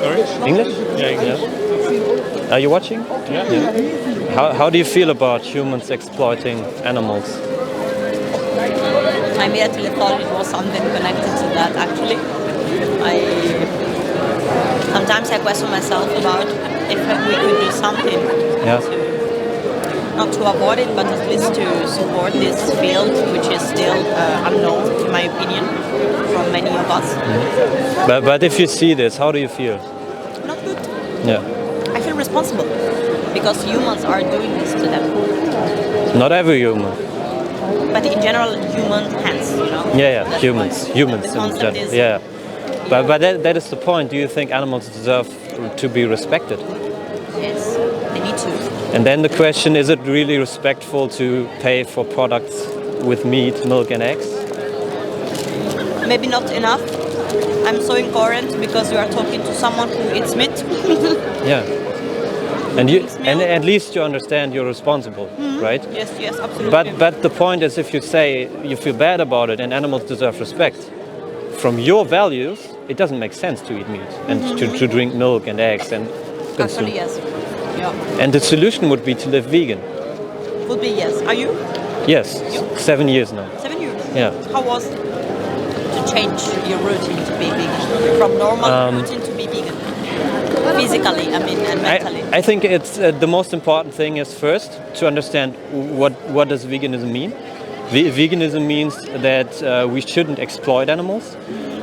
Sorry? English? Yeah, English. Are you watching? Yeah. How do you feel about humans exploiting animals? I immediately thought it was something connected to that, actually. Sometimes I question myself about if we could do something not to avoid it, but at least to support this field, which is still unknown, in my opinion, from many of us. But if you see this, how do you feel? Not good. Yeah. I feel responsible because humans are doing this to them. Not every human. But in general, human hands, you know. Yeah, That's humans the in concept general. is, Yeah. But that is the point. Do you think animals deserve to be respected? Yes, they need to. And then the question, is it really respectful to pay for products with meat, milk and eggs? Maybe not enough. I'm so incoherent because you are talking to someone who eats meat. Yeah. And at least you understand you're responsible, right? Yes, absolutely. But the point is, if you say you feel bad about it and animals deserve respect, from your values, it doesn't make sense to eat meat and to drink milk and eggs and consume. Actually, yes. Yeah. And the solution would be to live vegan. Would be yes. Are you? Yes, You? 7 years now. 7 years? Yeah. How was it to change your routine to be vegan? From normal routine to be vegan? Physically, I mean, and mentally. I think it's the most important thing is first to understand what does veganism mean. Veganism means that we shouldn't exploit animals,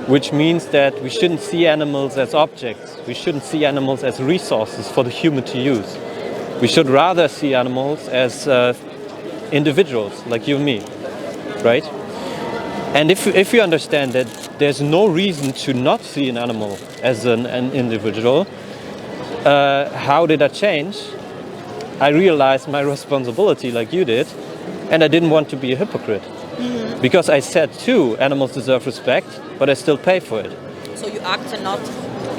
which means that we shouldn't see animals as objects. We shouldn't see animals as resources for the human to use. We should rather see animals as individuals, like you and me, right? And if you understand that there's no reason to not see an animal as an individual, how did I change? I realized my responsibility like you did, and I didn't want to be a hypocrite. Because I said too, animals deserve respect, but I still pay for it. So you act not,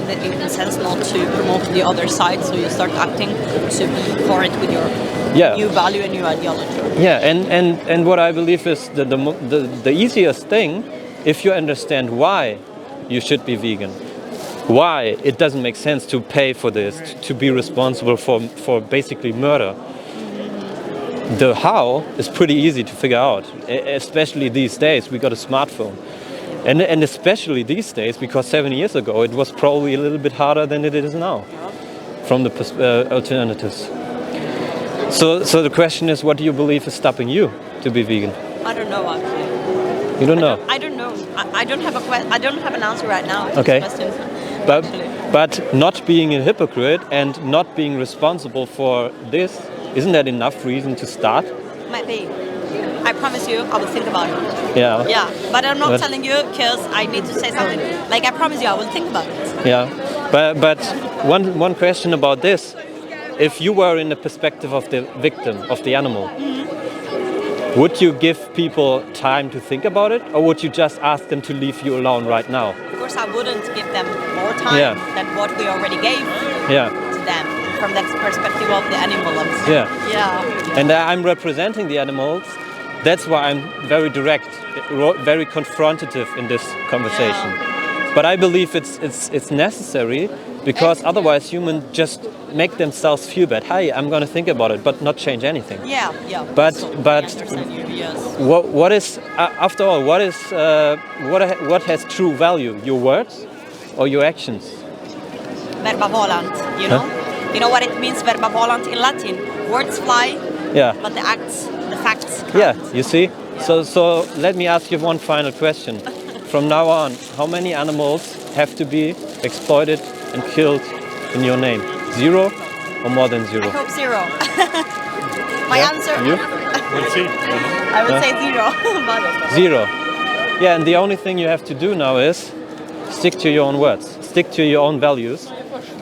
in the sense, not to promote the other side, so you start acting to be current with your new value and new ideology. Yeah, and what I believe is the easiest thing, if you understand why you should be vegan, why it doesn't make sense to pay for this, to be responsible for basically murder. The how is pretty easy to figure out, especially these days. We got a smartphone. And especially these days, because 7 years ago it was probably a little bit harder than it is now, from the alternatives. So the question is, what do you believe is stopping you to be vegan? I don't know, actually. You don't know? I don't know. I don't have an answer right now to Okay. this question. But not being a hypocrite and not being responsible for this, isn't that enough reason to start? Might be. I promise you, I will think about it. Yeah. Yeah, but I'm not telling you because I need to say something. Like, I promise you, I will think about it. Yeah, but one question about this: if you were in the perspective of the victim, of the animal, would you give people time to think about it, or would you just ask them to leave you alone right now? Of course, I wouldn't give them more time than what we already gave to them from that perspective of the animal. Yeah. And I'm representing the animals. That's why I'm very direct, very confrontative in this conversation. Yeah. But I believe it's necessary, because otherwise humans just make themselves feel bad. Hey, I'm going to think about it, but not change anything. Yeah. But Yes. what is after all? What has true value? Your words or your actions? Verba volant. You know. Huh? You know what it means, verba volant in Latin? Words fly. Yeah. But the facts count. Yeah, you see? Yeah. So let me ask you one final question. From now on, how many animals have to be exploited and killed in your name? 0 or more than 0? I hope 0. My answer? You? We'll see. I would say 0. 0. Yeah, and the only thing you have to do now is stick to your own words. Stick to your own values.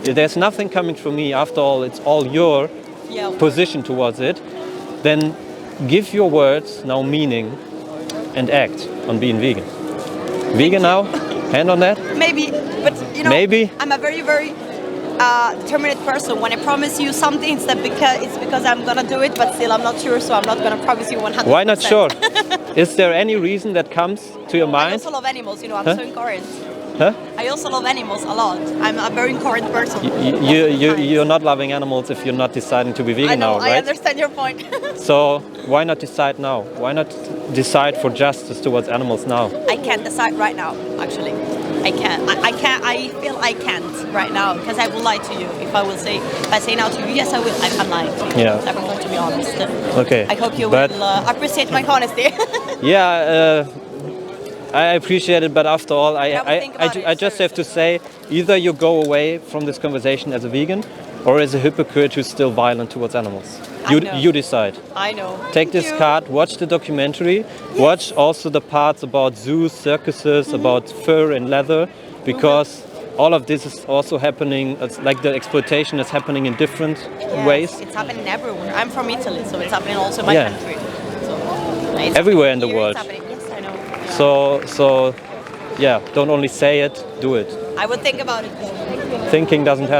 There's nothing coming from me. After all, it's all your position towards it. Then give your words now meaning and act on being vegan. Vegan now? Hand on that? Maybe, but you know, maybe? I'm a very, very determined person. When I promise you something, it's because I'm gonna do it, but still I'm not sure, so I'm not gonna promise you 100%. Why not sure? Is there any reason that comes to your mind? I also love animals, you know, I'm so encouraged. Huh? I also love animals a lot. I'm a very current person. You're not loving animals if you're not deciding to be vegan I know, now, right? I understand your point. So why not decide now? Why not decide for justice towards animals now? I can't decide right now, actually. I can't. I can't. I feel I can't right now because I will lie to you if I say now to you, yes, I will. I'm lying to you. Yeah. I prefer to be honest. Okay. I hope you But- will appreciate my honesty. Yeah, I appreciate it, but after all, think about it, I just have to say, either you go away from this conversation as a vegan, or as a hypocrite who's still violent towards animals. I know. You decide. I know. Take this card, watch the documentary, watch also the parts about zoos, circuses, about fur and leather, because all of this is also happening, it's like the exploitation is happening in different ways. It's happening everywhere. I'm from Italy, so it's happening also in my Yeah. country. So, it's Everywhere in the here, world. It's happening. Yes, I know. So yeah, don't only say it, do it. I would think about it. Thinking doesn't help.